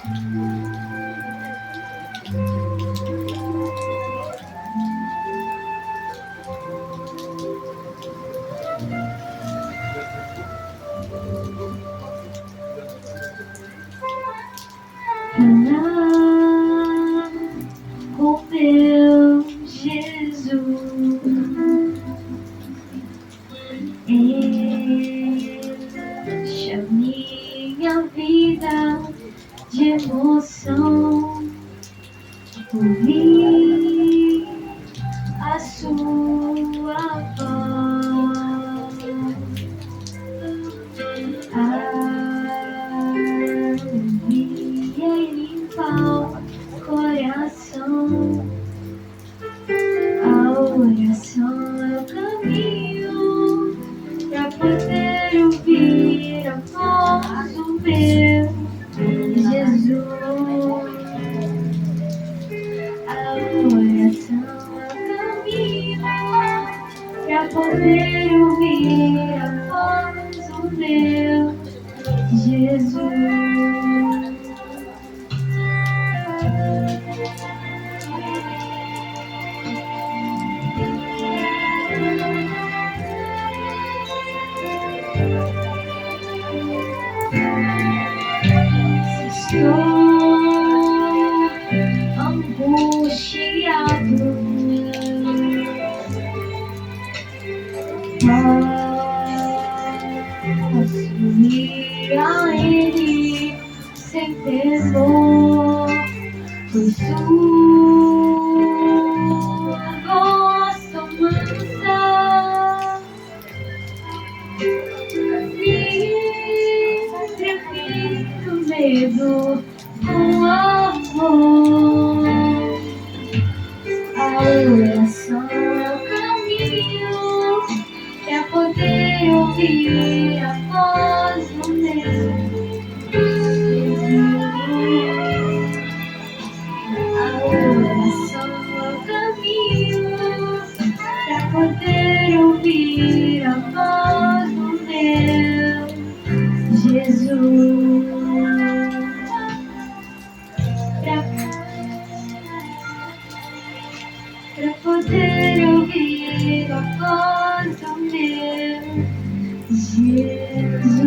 Falar com meu Jesus, enche a minha vida de emoção, ouvir a sua voz, alivia e limpar o coração. A oração é o caminho pra poder ouvir a voz do meu Jesus. A oração é o caminho pra poder ouvir a voz do meu Jesus. Se estou angustiado, posso ir a Ele sem temor, pois sua voz tão mansa livre do medo com amor. A oração é o caminho pra poder ouvir a voz do meu Jesus. A oração é o caminho pra poder ouvir a voz do meu Jesus. Pra poder ouvir a voz do meu Jesus.